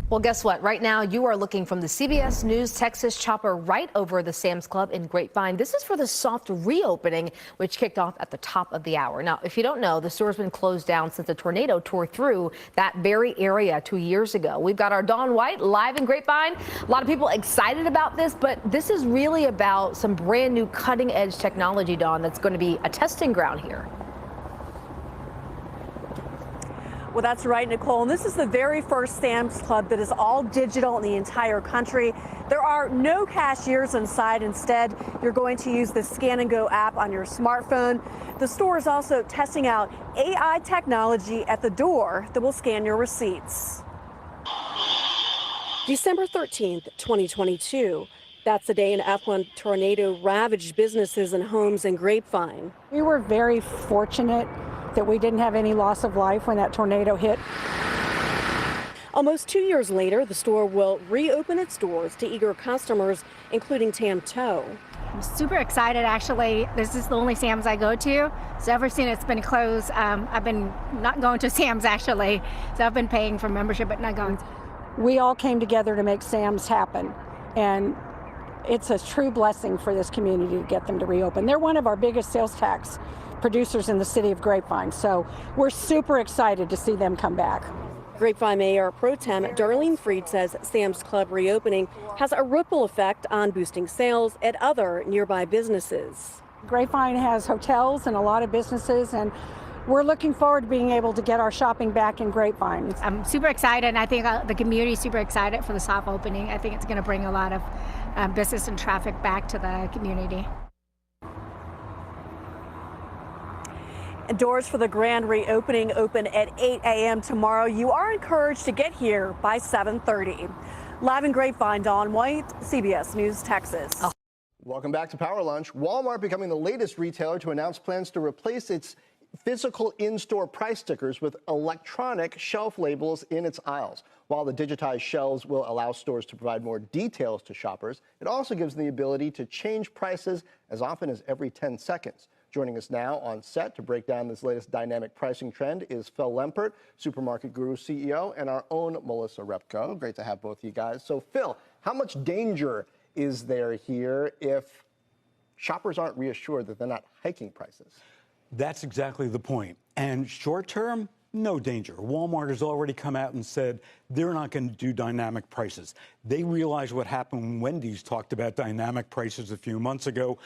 Well, guess what? Right now, you are looking from the CBS News Texas chopper right over the Sam's Club in Grapevine. This is for the soft reopening, which kicked off at the top of the hour. Now, if you don't know, the store's been closed down since a tornado tore through that very area 2 years ago. We've got our Dawn White live in Grapevine. A lot of people excited about this, but this is really about some brand new cutting edge technology, Dawn, that's going to be a testing ground here. Well, that's right, Nicole. And this is the very first Sam's Club that is all digital in the entire country. There are no cashiers inside. Instead, you're going to use the Scan and Go app on your smartphone. The store is also testing out AI technology at the door that will scan your receipts. December 13th, 2022. That's the day an F1 tornado ravaged businesses and homes in Grapevine. We were very fortunate that we didn't have any loss of life when that tornado hit. Almost 2 years later, the store will reopen its doors to eager customers, including Tam Toe. I'm super excited, actually. This is the only Sam's I go to. So ever since it's been closed, I've been not going to Sam's, actually. So I've been paying for membership, but not going. We all came together to make Sam's happen. And it's a true blessing for this community to get them to reopen. They're one of our biggest sales tax producers in the city of Grapevine. So we're super excited to see them come back. Grapevine Mayor Pro Tem Darlene Freed says Sam's Club reopening has a ripple effect on boosting sales at other nearby businesses. Grapevine has hotels and a lot of businesses, and we're looking forward to being able to get our shopping back in Grapevine. I'm super excited, and I think the community is super excited for the soft opening. I think it's going to bring a lot of business and traffic back to the community. Doors for the grand reopening open at 8 a.m. tomorrow. You are encouraged to get here by 7:30. Live in Grapevine, Dawn White, CBS News, Texas. Welcome back to Power Lunch. Walmart becoming the latest retailer to announce plans to replace its physical in-store price stickers with electronic shelf labels in its aisles. While the digitized shelves will allow stores to provide more details to shoppers, it also gives them the ability to change prices as often as every 10 seconds. Joining us now on set to break down this latest dynamic pricing trend is Phil Lempert, Supermarket Guru CEO, and our own Melissa Repko. Great to have both of you guys. So, Phil, how much danger is there here if shoppers aren't reassured that they're not hiking prices? That's exactly the point. And short term, no danger. Walmart has already come out and said they're not going to do dynamic prices. They realized what happened when Wendy's talked about dynamic prices a few months ago.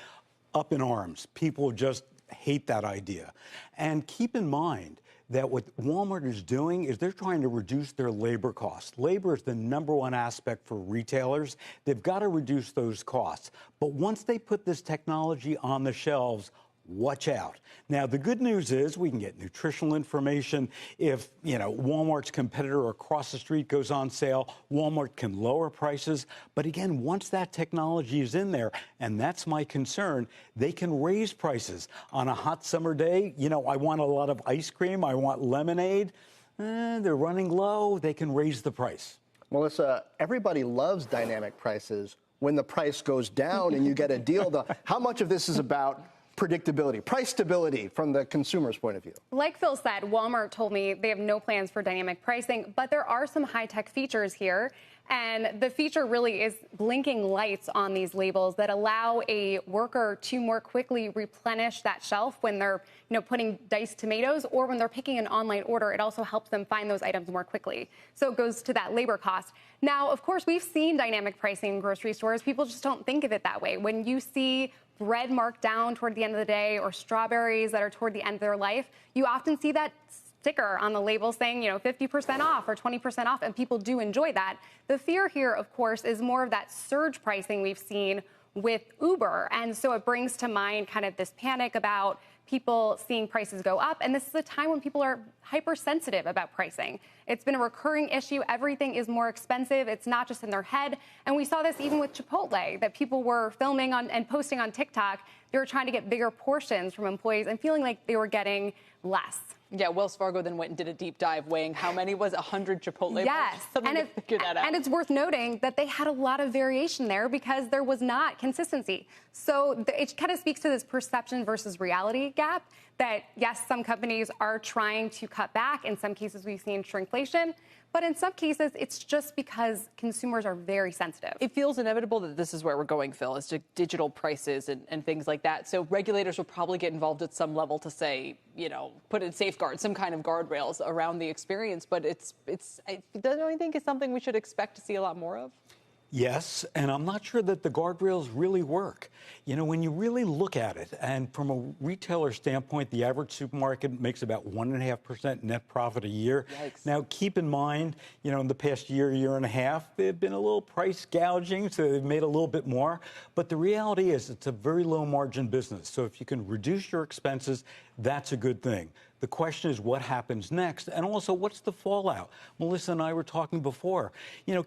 Up in arms. People just hate that idea. And keep in mind that what Walmart is doing is they're trying to reduce their labor costs. Labor is the #1 aspect for retailers. They've got to reduce those costs. But once they put this technology on the shelves, watch out. Now, the good news is we can get nutritional information. If, Walmart's competitor across the street goes on sale, Walmart can lower prices. But again, once that technology is in there, and that's my concern, they can raise prices. On a hot summer day, I want a lot of ice cream, I want lemonade. They're running low, they can raise the price. Melissa, everybody loves dynamic prices when the price goes down and you get a deal. How much of this is about predictability, price stability from the consumer's point of view? Like Phil said, Walmart told me they have no plans for dynamic pricing, but there are some high-tech features here. And the feature really is blinking lights on these labels that allow a worker to more quickly replenish that shelf when they're, putting diced tomatoes, or when they're picking an online order. It also helps them find those items more quickly. So it goes to that labor cost. Now, of course, we've seen dynamic pricing in grocery stores. People just don't think of it that way. When you see bread marked down toward the end of the day, or strawberries that are toward the end of their life, you often see that sticker on the label saying, 50% off or 20% off, and people do enjoy that. The fear here, of course, is more of that surge pricing we've seen with Uber. And so it brings to mind kind of this panic about people seeing prices go up. And this is a time when people are hypersensitive about pricing. It's been a recurring issue. Everything is more expensive. It's not just in their head. And we saw this even with Chipotle, that people were filming and posting on TikTok. They were trying to get bigger portions from employees and feeling like they were getting less. Yeah, Wells Fargo then went and did a deep dive weighing how many was 100 Chipotle. Yes, and it's worth noting that they had a lot of variation there because there was not consistency. So it kind of speaks to this perception versus reality gap that, yes, some companies are trying to cut back. In some cases, we've seen shrinkflation. But in some cases, it's just because consumers are very sensitive. It feels inevitable that this is where we're going, Phil, is to digital prices and things like that. So regulators will probably get involved at some level to say, put in safeguards, some kind of guardrails around the experience. But don't you think it's something we should expect to see a lot more of? Yes, and I'm not sure that the guardrails really work. When you really look at it, and from a retailer standpoint, the average supermarket makes about 1.5% net profit a year. Yikes. Now, keep in mind, in the past year and a half, they've been a little price gouging, so they've made a little bit more. But the reality is it's a very low margin business. So if you can reduce your expenses, that's a good thing. The question is what happens next, and also what's the fallout? Melissa and I were talking before.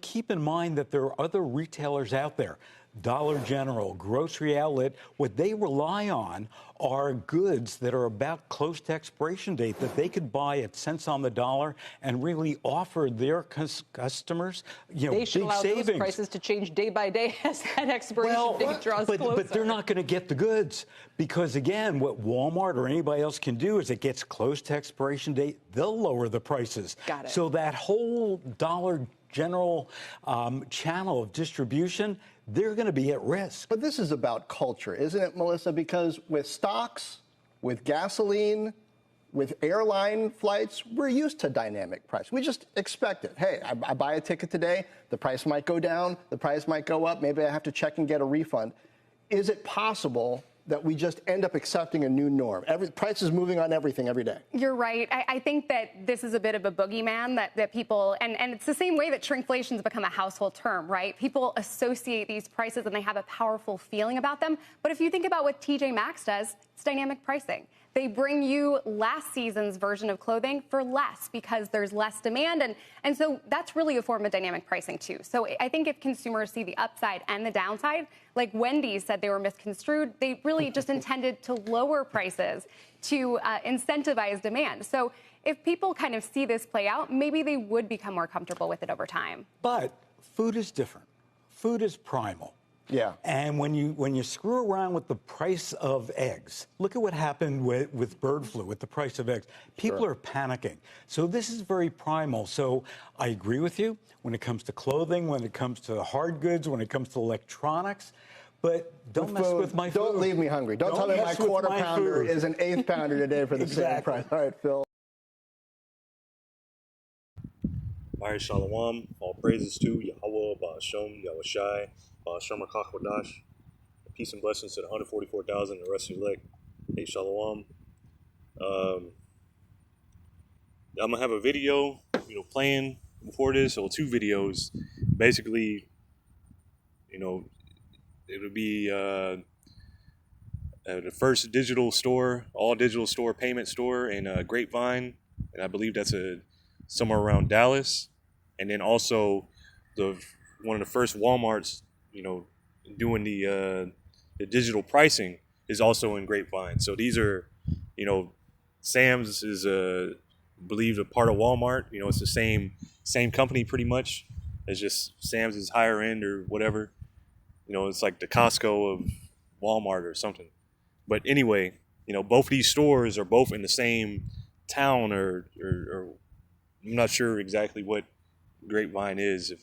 Keep in mind that there are other retailers out there, Dollar General, Grocery Outlet. What they rely on are goods that are about close to expiration date that they could buy at cents on the dollar and really offer their customers, they should big allow savings. Those prices to change day by day as that expiration date draws closer. But they're not going to get the goods because, again, what Walmart or anybody else can do is it gets close to expiration date, they'll lower the prices. Got it. So that whole Dollar General channel of distribution, they're going to be at risk. But this is about culture, isn't it, Melissa? Because with stocks, with gasoline, with airline flights, we're used to dynamic price. We just expect it. Hey, I buy a ticket today, the price might go down, the price might go up, maybe I have to check and get a refund. Is it possible that we just end up accepting a new norm? Price is moving on everything every day. You're right. I think that this is a bit of a boogeyman that people, and it's the same way that shrinkflation has become a household term, right? People associate these prices and they have a powerful feeling about them. But if you think about what TJ Maxx does, it's dynamic pricing. They bring you last season's version of clothing for less because there's less demand. And so that's really a form of dynamic pricing, too. So I think if consumers see the upside and the downside, like Wendy's said they were misconstrued, they really just intended to lower prices to incentivize demand. So if people kind of see this play out, maybe they would become more comfortable with it over time. But food is different. Food is primal. Yeah. And when you screw around with the price of eggs, look at what happened with bird flu, with the price of eggs. People are panicking. So this is very primal. So I agree with you when it comes to clothing, when it comes to hard goods, when it comes to electronics. But don't mess with my food. Don't leave me hungry. Don't tell me my quarter pounder is an eighth pounder today for the same price. All right, Phil. All right, Shalom. All praises to Yahweh, Ba'ashem, Yahushai, Ba'ashem HaKakwadash. Peace and blessings to the 144,000 and the rest of your elect. Hey, Shalom. I'm going to have a video, playing before this, or two videos. Basically, it'll be the first digital store, all digital store, payment store in Grapevine. And I believe that's somewhere around Dallas. And then also one of the first Walmarts, doing the digital pricing is also in Grapevine. So these are, Sam's is believed a part of Walmart. It's the same company pretty much. It's just Sam's is higher end or whatever. It's like the Costco of Walmart or something. But anyway, both of these stores are both in the same town or I'm not sure exactly what Grapevine is, if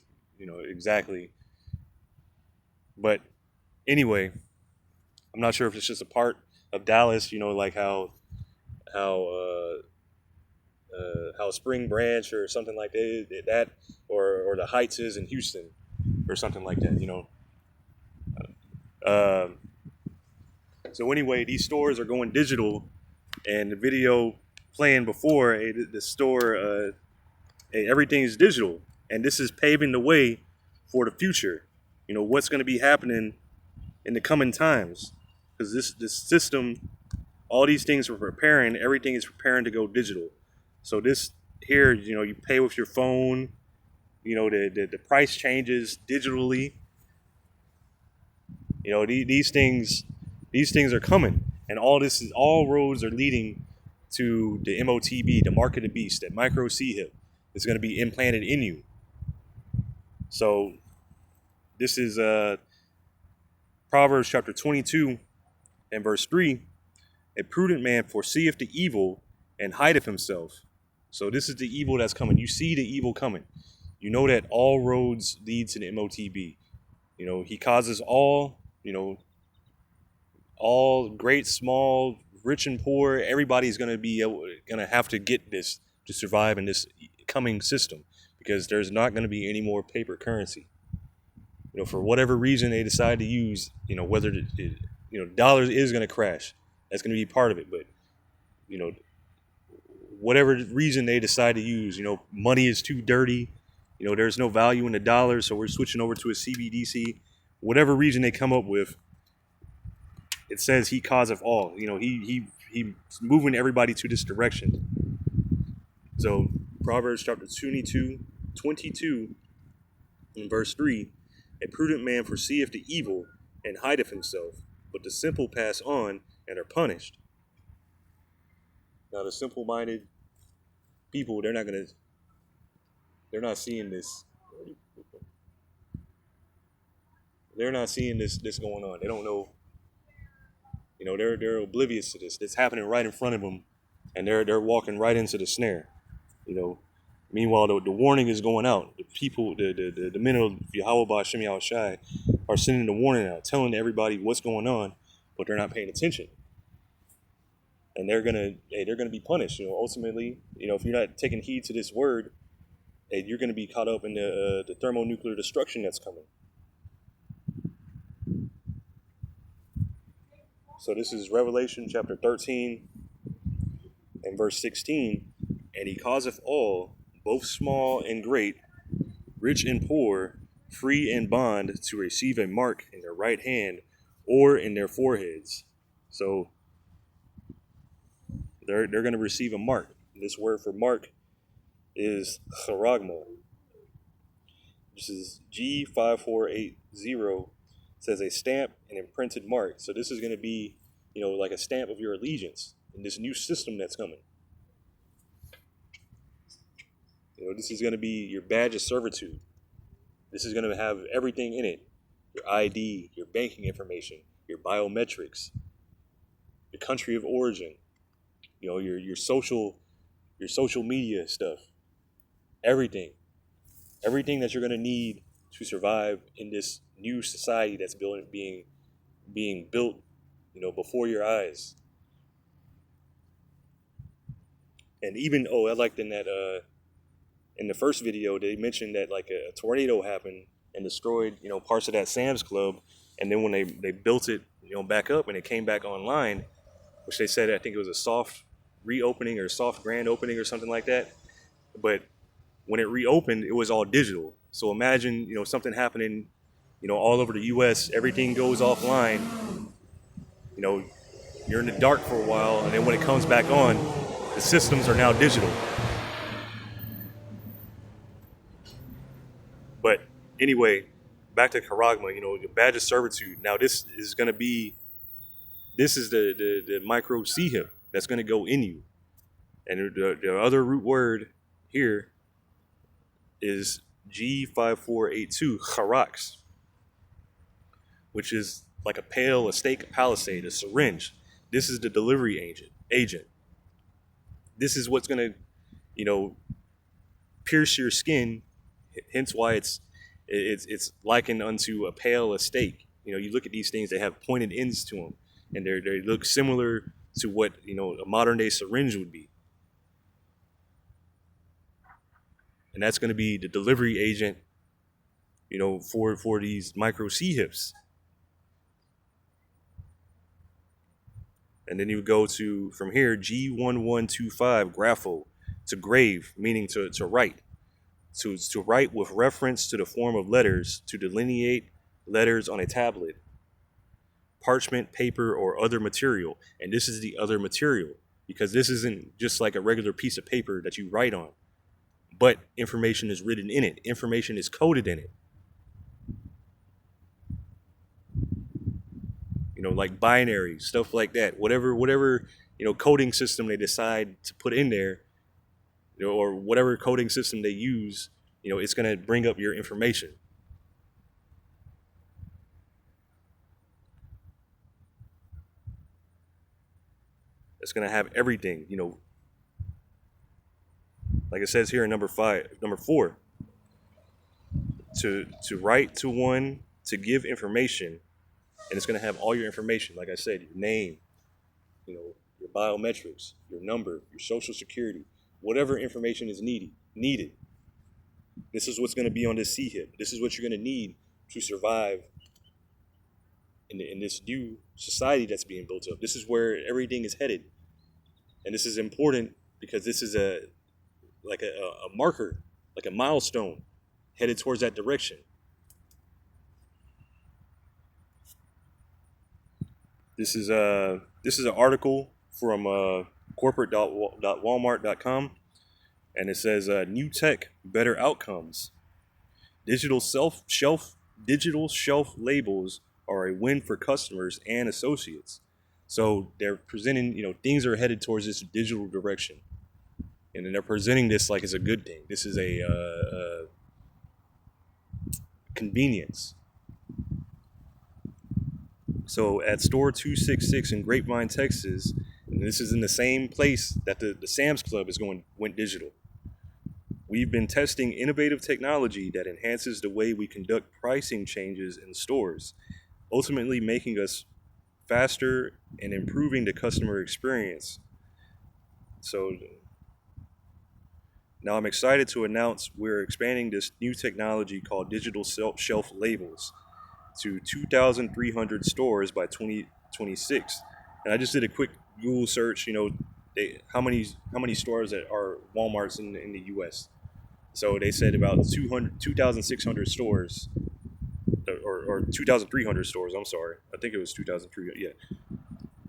exactly. But anyway, I'm not sure if it's just a part of Dallas, like how Spring Branch or something like that, or the Heights is in Houston or something like that, So anyway, these stores are going digital, and the video playing before the store, everything is digital, and this is paving the way for the future. What's going to be happening in the coming times, because this system, all these things are preparing. Everything is preparing to go digital. So this here, you pay with your phone. The price changes digitally. These things are coming, and all roads are leading to the MOTB, the mark of the beast, that micro C-hip is going to be implanted in you. So this is Proverbs chapter 22 and verse 3. A prudent man foreseeth the evil and hideth himself, So this is the evil that's coming. You see the evil coming. You know that all roads lead to the MOTB. You know, he causes all, you know, all great, small, rich and poor. Everybody's going to have to get this to survive in this coming system, because there's not going to be any more paper currency. You know, for whatever reason they decide to use, you know, whether dollars is going to crash. That's going to be part of it. But, you know, whatever reason they decide to use, you know, money is too dirty. You know, there's no value in the dollar, so we're switching over to a CBDC. Whatever reason they come up with, it says he causeth all. You know, he's moving everybody to this direction. So Proverbs chapter 22 in verse 3, a prudent man foreseeth the evil and hideth himself, but the simple pass on and are punished. Now the simple-minded people, they're not seeing this. They're not seeing this going on. They don't know. You know, they're oblivious to this. It's happening right in front of them, and they're walking right into the snare. You know, meanwhile the warning is going out. The people, the men of Yahweh Shem Yahushai are sending the warning out, telling everybody what's going on, but they're not paying attention. And they're gonna be punished. You know, ultimately, you know, if you're not taking heed to this word, you're gonna be caught up in the thermonuclear destruction that's coming. So this is Revelation chapter 13 and verse 16. And he causeth all, both small and great, rich and poor, free and bond, to receive a mark in their right hand or in their foreheads. So they're going to receive a mark. This word for mark is charagma. This is G5480. It says a stamp and imprinted mark. So this is going to be, you know, like a stamp of your allegiance in this new system that's coming. You know, this is going to be your badge of servitude. This is going to have everything in it: your ID, your banking information, your biometrics, your country of origin, you know, your social media stuff, everything that you're going to need to survive in this new society that's being built, you know, before your eyes. And even I liked in the first video they mentioned that like a tornado happened and destroyed, you know, parts of that Sam's Club, and then when they built it, you know, back up and it came back online, which they said I think it was a soft reopening or soft grand opening or something like that, but when it reopened, it was all digital. So imagine, you know, something happening, you know, all over the U.S., everything goes offline, you know, you're in the dark for a while, and then when it comes back on, the systems are now digital. But anyway, back to charagma, you know, the badge of servitude. Now this is the micro C hip that's going to go in you. And the other root word here is G5482, charax, which is like a pail, a stake, a palisade, a syringe. This is the delivery agent. This is what's going to, you know, pierce your skin. Hence why it's likened unto a pail, a stake. You know, you look at these things; they have pointed ends to them, and they look similar to what, you know, a modern day syringe would be. And that's going to be the delivery agent, you know, for these micro C hips. And then you go to, from here, G1125, grapho, to grave, meaning to write. To write with reference to the form of letters, to delineate letters on a tablet, parchment, paper, or other material. And this is the other material, because this isn't just like a regular piece of paper that you write on, but information is written in it. Information is coded in it. You know, like binary, stuff like that. Whatever, you know, coding system they decide to put in there, you know, or whatever coding system they use, you know, it's going to bring up your information. It's going to have everything, you know. like it says here in number 4, to write to one to give information, and it's going to have all your information. Like I said, your name, your biometrics, your number, your social security, whatever information is needed. This is what's going to be on this C-hip. This is what you're going to need to survive in this new society that's being built up. This is where everything is headed. And this is important because this is a marker, like a milestone headed towards that direction. This is an article from corporate.walmart.com, and it says new tech, better outcomes. Digital shelf labels are a win for customers and associates. So they're presenting, things are headed towards this digital direction, and then they're presenting this like it's a good thing. This is a convenience. So at store 266 in Grapevine, Texas, and this is in the same place that the Sam's Club went digital. We've been testing innovative technology that enhances the way we conduct pricing changes in stores, ultimately making us faster and improving the customer experience. So now I'm excited to announce we're expanding this new technology called digital shelf labels to 2,300 stores by 2026. And I just did a quick Google search, how many stores that are Walmarts in the U.S. So they said about 2,600 stores, or 2,300 stores. I'm sorry, I think it was 2,300. Yeah,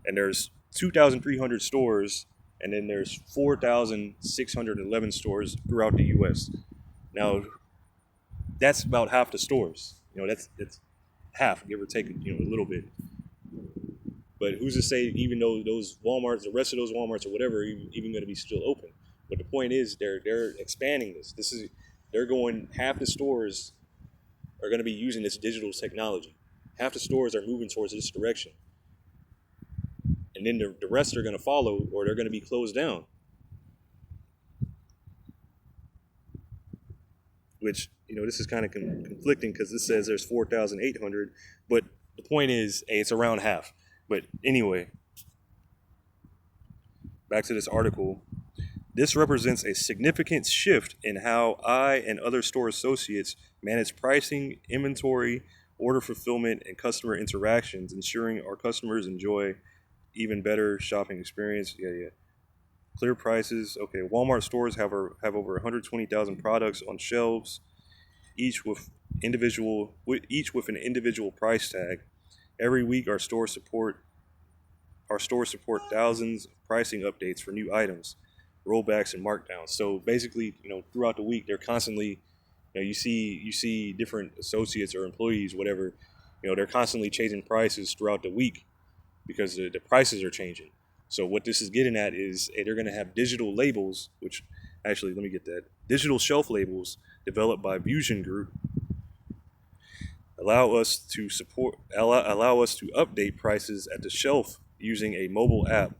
and there's 2,300 stores, and then there's 4,611 stores throughout the U.S. Now, that's about half the stores. That's half, give or take, a little bit. But who's to say, even though those Walmarts, the rest of those Walmarts or whatever, are even going to be still open? But the point is, they're expanding this. They're going, half the stores are going to be using this digital technology. Half the stores are moving towards this direction. And then the rest are going to follow, or they're going to be closed down. Which, this is kind of conflicting because this says there's 4,800, but the point is, it's around half. But anyway, back to this article. This represents a significant shift in how I and other store associates manage pricing, inventory, order fulfillment, and customer interactions, ensuring our customers enjoy even better shopping experience. Yeah. Clear prices. Okay, Walmart stores have over 120,000 products on shelves, each with an individual price tag. Every week, our stores support thousands of pricing updates for new items, rollbacks, and markdowns. So basically, throughout the week, they're constantly, you see different associates or employees, whatever, they're constantly changing prices throughout the week because the prices are changing. So what this is getting at is, they're going to have digital labels, which actually, let me get that. Digital shelf labels developed by Fusion Group allow us to update prices at the shelf using a mobile app,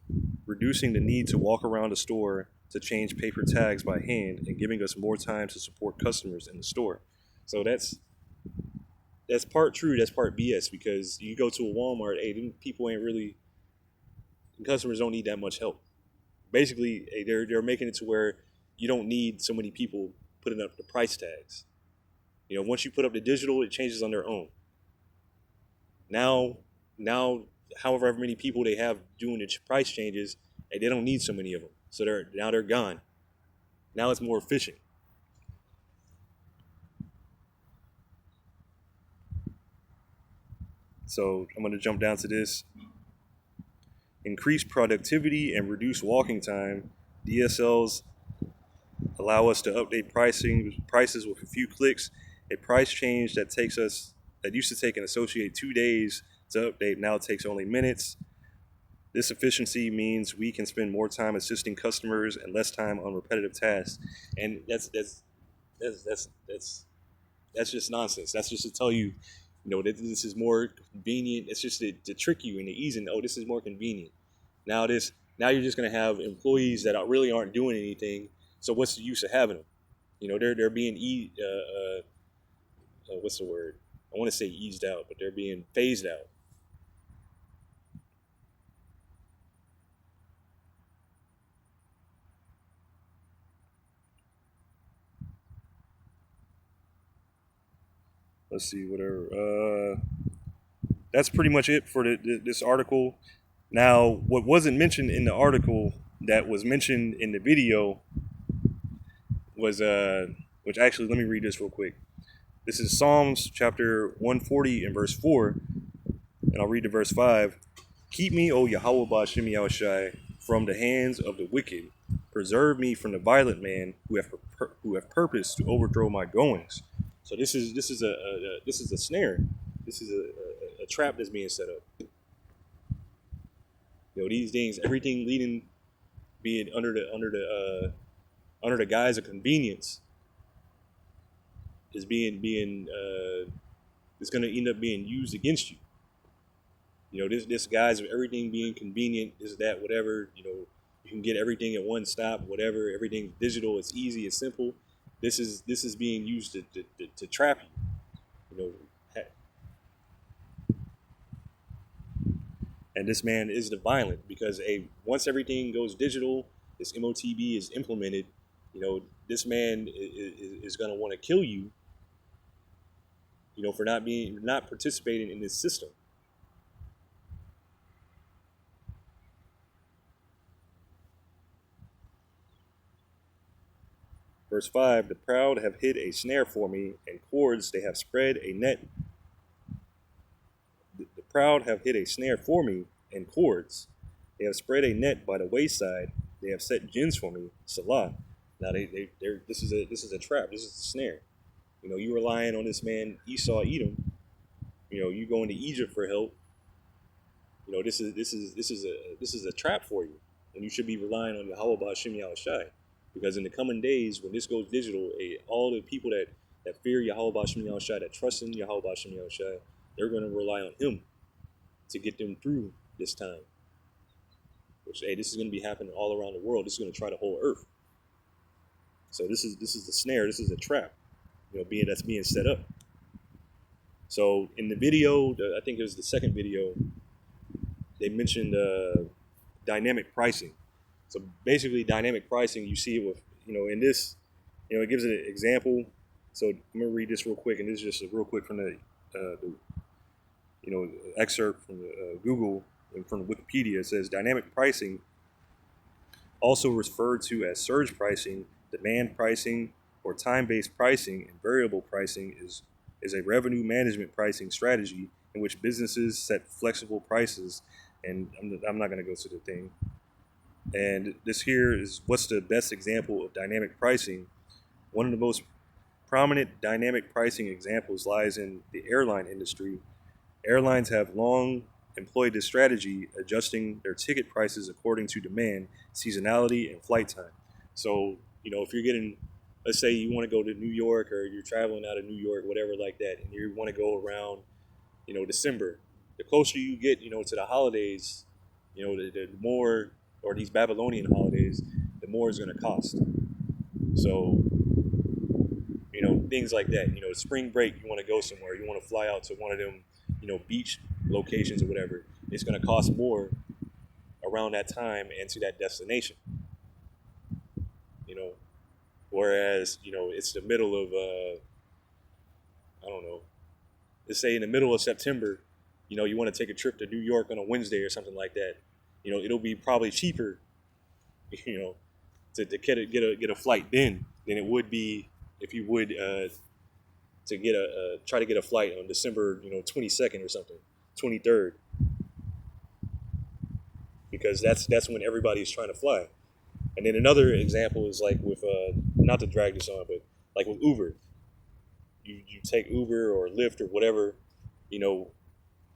reducing the need to walk around the store to change paper tags by hand and giving us more time to support customers in the store. So that's part true, that's part BS, because you go to a Walmart, customers don't need that much help. Basically, they're making it to where you don't need so many people putting up the price tags. Once you put up the digital, it changes on their own. Now, however many people they have doing the price changes, they don't need so many of them. So they're gone. Now it's more efficient. So I'm going to jump down to this. Increase productivity and reduce walking time. DSLs allow us to update prices with a few clicks. A price change that used to take an associate 2 days to update now takes only minutes. This efficiency means we can spend more time assisting customers and less time on repetitive tasks. And that's just nonsense. That's just to tell you, that this is more convenient. It's just to trick you into easing. Oh, this is more convenient. Now you're just going to have employees that really aren't doing anything, So what's the use of having them? You know, they're being what's the word? I want to say eased out, but they're being phased out. Let's see, whatever. That's pretty much it for this article. Now, what wasn't mentioned in the article that was mentioned in the video was, which actually, let me read this real quick. This is Psalms chapter 140 and verse 4, and I'll read to verse 5. Keep me, O Yahweh Ba'Shem Yahushai, from the hands of the wicked. Preserve me from the violent man who have purposed to overthrow my goings. So this is a snare. This is a trap that's being set up. You know, these things, everything being under the guise of convenience is it's going to end up being used against you. You know, this guise of everything being convenient, this, that, whatever. You know, you can get everything at one stop, whatever. Everything's digital. It's easy. It's simple. This is being used to trap you. You know. And this man is the violent because once everything goes digital, this MOTB is implemented. You know, this man is going to want to kill you. You know, for not participating in this system. Verse 5, the proud have hid a snare for me, and cords they have spread a net. The proud have hid a snare for me, and cords. They have spread a net by the wayside. They have set gins for me. Salah. Now this is a trap. This is a snare. You know, you relying on this man Esau Edom. You know, you going to Egypt for help. You know, this is a trap for you, and you should be relying on Yahweh Ba'Shem Yahushai. Because in the coming days, when this goes digital, all the people that fear Yahweh Ba'Shem Yahushai, that trust in Yahweh Ba'Shem Yahushai, they're going to rely on him to get them through this time. Which, this is going to be happening all around the world. This is going to try the whole earth. So this is the snare. This is a trap, you know, that's being set up. So in the video, I think it was the second video, they mentioned dynamic pricing. So basically, dynamic pricing, you see it with, you know, in this, you know, it gives an example. So I'm going to read this real quick, and this is just real quick from the you know, excerpt from Google and from Wikipedia. It says dynamic pricing, also referred to as surge pricing, demand pricing, or time-based pricing, and variable pricing is a revenue management pricing strategy in which businesses set flexible prices. And I'm not going to go through the thing. And this here is what's the best example of dynamic pricing. One of the most prominent dynamic pricing examples lies in the airline industry. Airlines have long employed this strategy, adjusting their ticket prices according to demand, seasonality, and flight time. So, you know, if you're getting, let's say you want to go to New York, or you're traveling out of New York, whatever like that, and you want to go around, you know, December, the closer you get, you know, to the holidays, you know, the more, or these Babylonian holidays, the more it's going to cost. So, you know, things like that. You know, spring break, you want to go somewhere, you want to fly out to one of them, you know, beach locations or whatever, it's going to cost more around that time and to that destination. You know, whereas, you know, it's the middle of, I don't know, let's say in the middle of September, you know, you want to take a trip to New York on a Wednesday or something like that. You know, it'll be probably cheaper, you know, to get a flight then than it would be if you would to try to get a flight on December, you know, 22nd or something, 23rd, because that's when everybody's trying to fly. And then another example is like with not to drag this on, but like with Uber, you take Uber or Lyft or whatever, you know,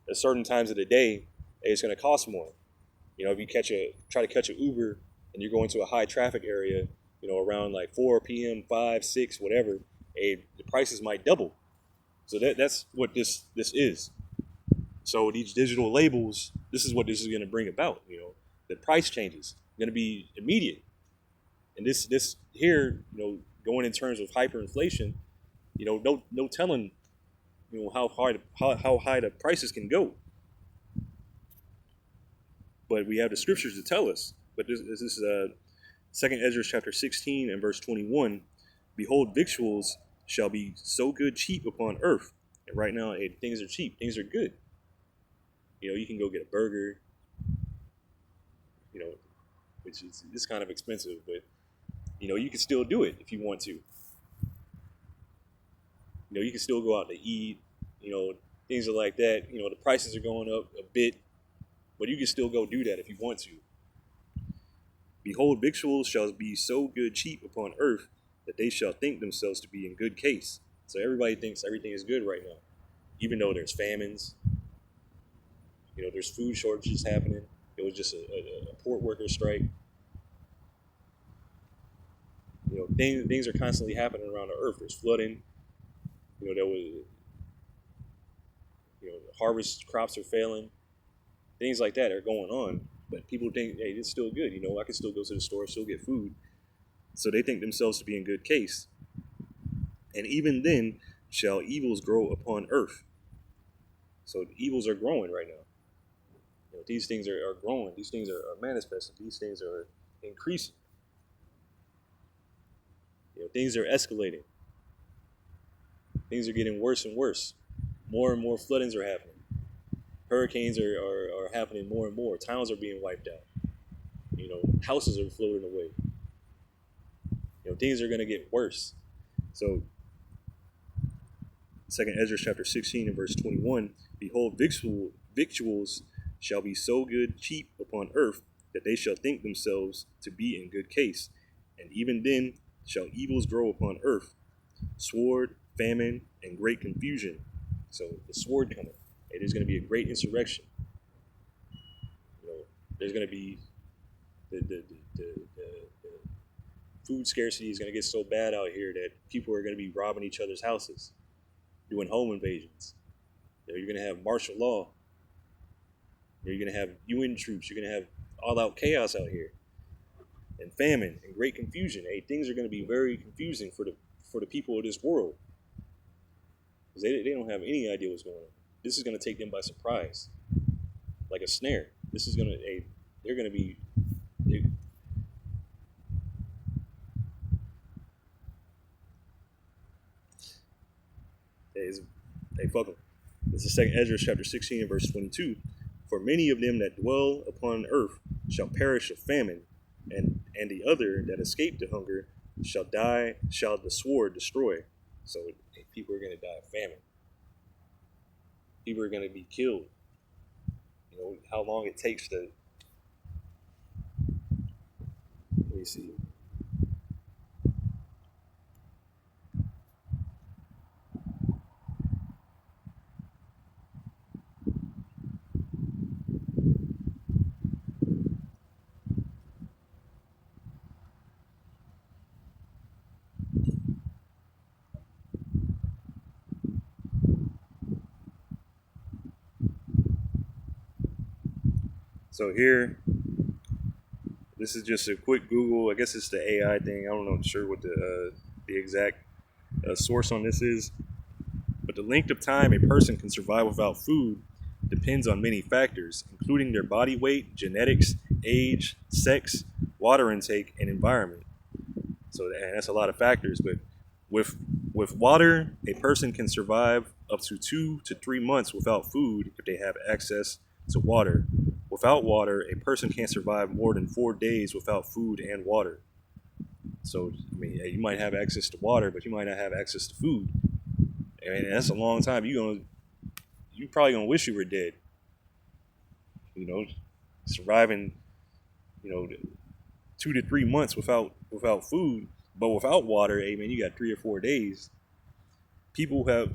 at certain times of the day, it's going to cost more. You know, if you try to catch an Uber and you're going to a high traffic area, you know, around like 4 p.m., 5, 6, whatever, the prices might double. So that's what this is. So these digital labels, this is what this is going to bring about. You know, the price changes going to be immediate. And this here, going in terms of hyperinflation, no telling, how high the prices can go. But we have the scriptures to tell us. But this is 2 Ezra chapter 16 and verse 21. Behold, victuals shall be so good cheap upon earth. And right now, hey, things are cheap. Things are good. You can go get a burger, which is kind of expensive, but you can still do it if you want to. You can still go out to eat, things are like that. The prices are going up a bit, but you can still go do that if you want to. Behold, victuals shall be so good cheap upon earth that they shall think themselves to be in good case. So everybody thinks everything is good right now, even though there's famines. There's food shortages happening. It was just a port worker strike. Things are constantly happening around the earth. There's flooding. There was, harvest crops are failing. Things like that are going on. But people think, hey, it's still good. I can still go to the store, still get food. So they think themselves to be in good case. And even then shall evils grow upon earth. So the evils are growing right now. These things are growing. These things are manifesting. These things are increasing. Things are escalating. Things are getting worse and worse. More and more floodings are happening. Hurricanes are happening more and more. Towns are being wiped out. Houses are floating away. Things are going to get worse. So 2 Ezra chapter 16 and verse 21, behold, victuals shall be so good cheap upon earth that they shall think themselves to be in good case. And even then shall evils grow upon earth, sword, famine, and great confusion. So the sword coming. It is going to be a great insurrection. There's going to be the food scarcity is going to get so bad out here that people are going to be robbing each other's houses, doing home invasions. You're going to have martial law. You're going to have UN troops. You're going to have all-out chaos out here, and famine and great confusion. Hey, things are going to be very confusing for the people of this world, because they don't have any idea what's going on. This is going to take them by surprise, like a snare. This is going to they're going to be. Hey, fuck them. This is 2 Ezra chapter 16 and verse 22. For many of them that dwell upon earth shall perish of famine, and the other that escape to hunger shall the sword destroy. So people are going to die of famine. People are going to be killed. How long it takes to. Let me see. So here, this is just a quick Google. I guess it's the AI thing. I don't know sure what the exact source on this is. But the length of time a person can survive without food depends on many factors, including their body weight, genetics, age, sex, water intake, and environment. So that's a lot of factors. But with water, a person can survive up to 2 to 3 months without food if they have access to water. Without water, a person can't survive more than 4 days without food and water. So, you might have access to water, but you might not have access to food. And that's a long time. You're probably gonna wish you were dead. Surviving, 2 to 3 months without food, but without water. Hey man, you got 3 or 4 days. People who have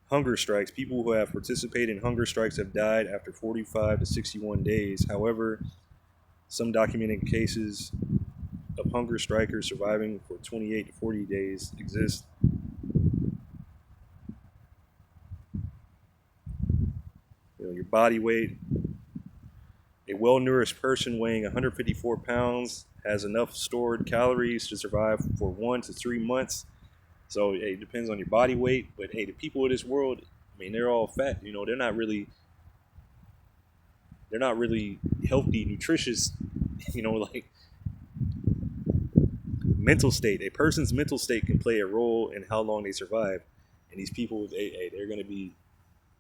hunger strikes. People who have participated in hunger strikes have died after 45 to 61 days. However, some documented cases of hunger strikers surviving for 28 to 40 days exist. Your body weight. A well-nourished person weighing 154 pounds has enough stored calories to survive for 1 to 3 months. So it depends on your body weight. But hey, the people of this world, I mean, they're all fat. You know, they're not really healthy, nutritious. You know, like mental state. A person's mental state can play a role in how long they survive. And these people, they're going to be.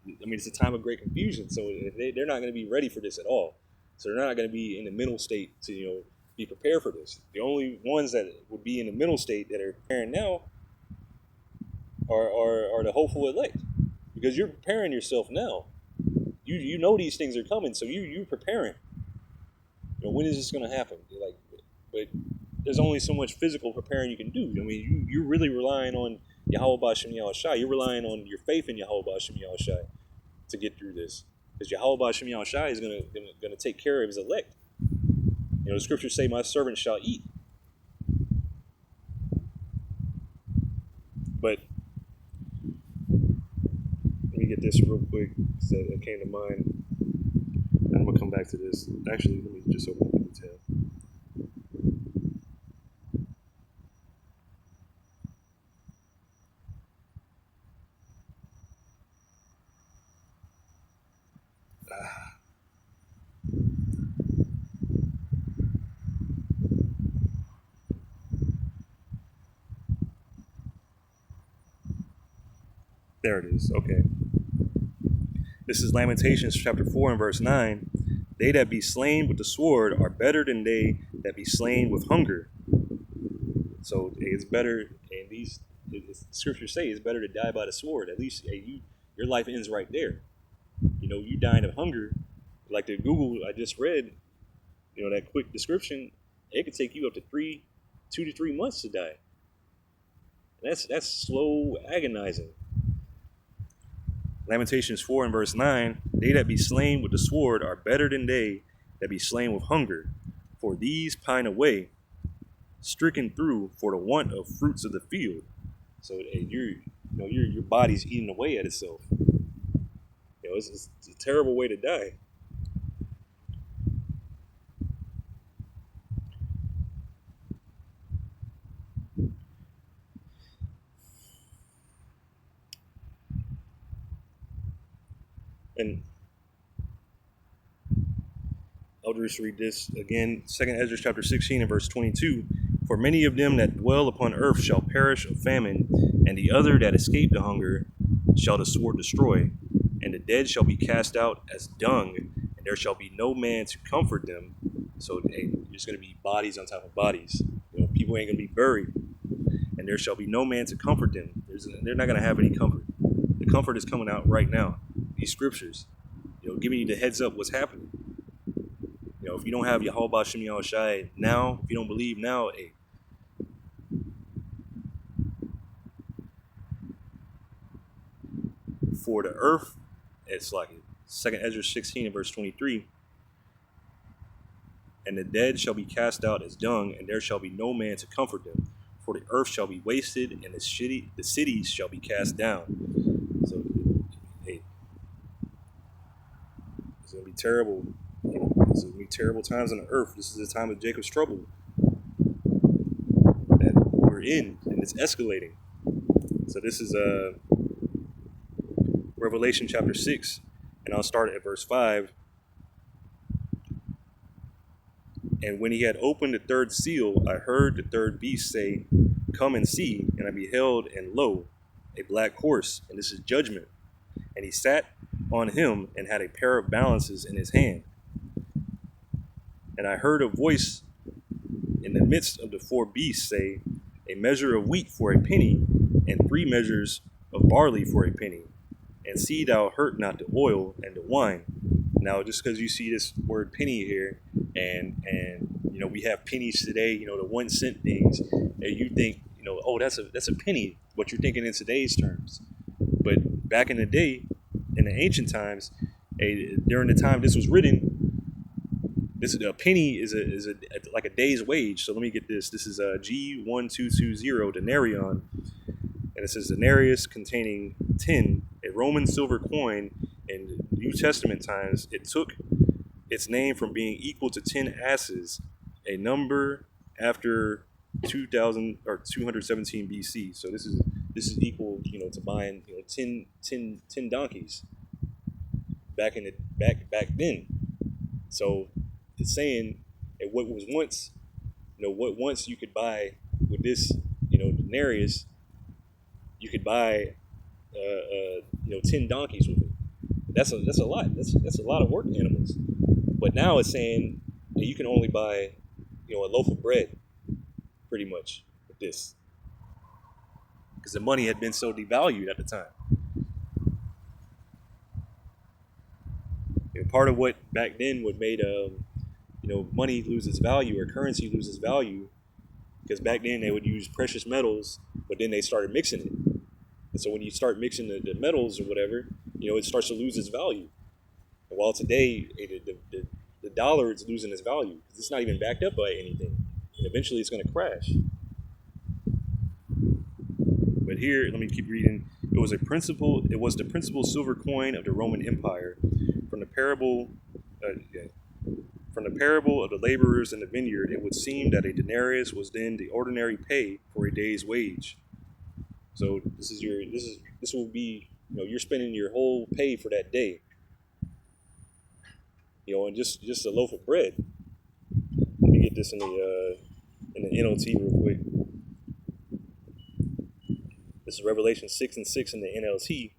I mean, it's a time of great confusion. So they're not going to be ready for this at all. So they're not going to be in the mental state to, you know, be prepared for this. The only ones that would be in the mental state that are preparing now are the hopeful elect, because you're preparing yourself now. You know these things are coming, so you're preparing. You know, when is this going to happen? Like, but there's only so much physical preparing you can do. I mean, you're really relying on Yahweh B'Shem Yahushai. You're relying on your faith in Yahweh B'Shem Yahushai to get through this, because Yahweh B'Shem Yahushai is gonna take care of his elect. You know, the scriptures say, "My servant shall eat." But let me get this real quick, so it came to mind. And I'm gonna come back to this. Actually, let me just open up the tab. There it is. Okay. This is Lamentations chapter 4 and verse 9. They that be slain with the sword are better than they that be slain with hunger. So it's better, and these scriptures say it's better to die by the sword. At least your life ends right there. You know, you dying of hunger, like the Google I just read, you know, that quick description, it could take you up to 2 to 3 months to die. And that's slow, agonizing. Lamentations 4 and verse 9, they that be slain with the sword are better than they that be slain with hunger, for these pine away, stricken through for the want of fruits of the field. So your body's eating away at itself. You know, it's a terrible way to die. And I'll just read this again. 2nd Ezra chapter 16 and verse 22. For many of them that dwell upon earth shall perish of famine, and the other that escape the hunger shall the sword destroy. And the dead shall be cast out as dung, and there shall be no man to comfort them. So there's going to be bodies on top of bodies. You know, people ain't going to be buried, and there shall be no man to comfort them. They're not going to have any comfort. The comfort is coming out right now. These scriptures, you know, giving you the heads up what's happening. You know, if you don't have Yahweh B'Shem Yahushai now, if you don't believe now, hey, for the earth, it's like 2nd Ezra 16 and verse 23. And the dead shall be cast out as dung, and there shall be no man to comfort them. For the earth shall be wasted, and the cities shall be cast down. So, hey, it's going to be terrible. It's going to be terrible times on the earth. This is the time of Jacob's trouble that we're in, and it's escalating. So this is Revelation chapter 6, and I'll start at verse 5. And when he had opened the third seal, I heard the third beast say, Come and see. And I beheld, and lo, a black horse, and this is judgment. And he sat on him, and had a pair of balances in his hand. And I heard a voice in the midst of the 4 beasts say, A measure of wheat for a penny, and 3 measures of barley for a penny. And see thou hurt not the oil and the wine. Now, just because you see this word penny here, and you know, we have pennies today, you know, the 1 cent things, and you think, you know, oh, that's a penny, what you're thinking in today's terms. But back in the day, in the ancient times, during the time this was written, a penny is like a day's wage. So let me get this. This is G1220 denarion, and it says denarius containing 10, a Roman silver coin. In New Testament times, it its name from being equal to 10 asses, a number after 2000 or 217 BC. So this is equal, to buying 10 donkeys back in the back then. So it's saying that what was once, what once you could buy with this, denarius, you could buy 10 donkeys with it. That's a lot. That's a lot of work animals. But now it's saying that you can only buy, a loaf of bread, pretty much, with this, because the money had been so devalued at the time. Part of what back then what made money lose its value or currency lose its value, because back then they would use precious metals, but then they started mixing it. And so when you start mixing the metals or whatever, it starts to lose its value. And while today the dollar is losing its value because it's not even backed up by anything, and eventually it's going to crash. But here, let me keep reading. It was the principal silver coin of the Roman Empire. From the parable of the laborers in the vineyard, it would seem that a denarius was then the ordinary pay for a day's wage. So this will be, you're spending your whole pay for that day. And just a loaf of bread. Let me get this in the NOT real quick. This is Revelation 6:6 in the NLT.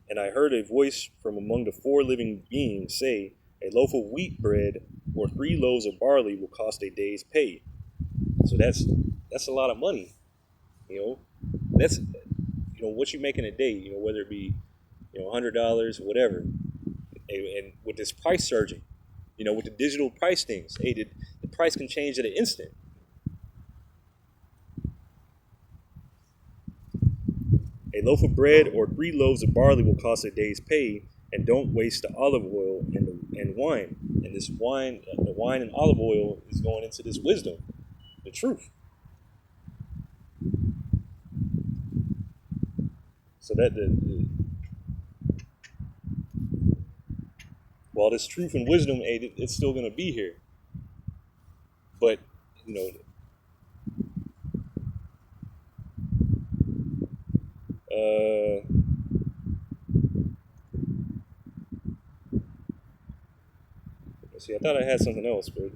And I heard a voice from among the four living beings say, a loaf of wheat bread or 3 loaves of barley will cost a day's pay. So that's a lot of money. That's what you make in a day. Whether it be $100 or whatever. And with this price surging, with the digital price things, the price can change at an instant. A loaf of bread or 3 loaves of barley will cost a day's pay, and don't waste the olive oil and wine. And this wine, the wine and olive oil is going into this wisdom, the truth. So that while this truth and wisdom, it's still going to be here. But, see, I thought I had something else, but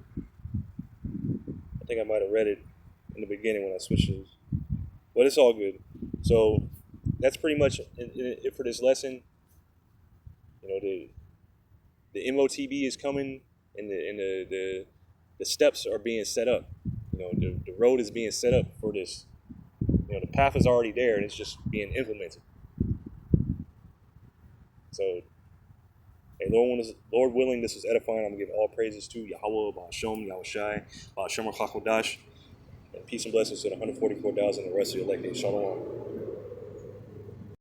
I think I might have read it in the beginning when I switched it. But it's all good. So that's pretty much it for this lesson. The MOTB is coming, and the steps are being set up. The road is being set up for this. The path is already there, and it's just being implemented. So, hey, Lord willing, this was edifying. I'm going to give all praises to Yahweh, Ba'ashem, Yahushai, Ba'ashem HaKadosh, and peace and blessings to the 144,000 and the rest of the elected. Shalom.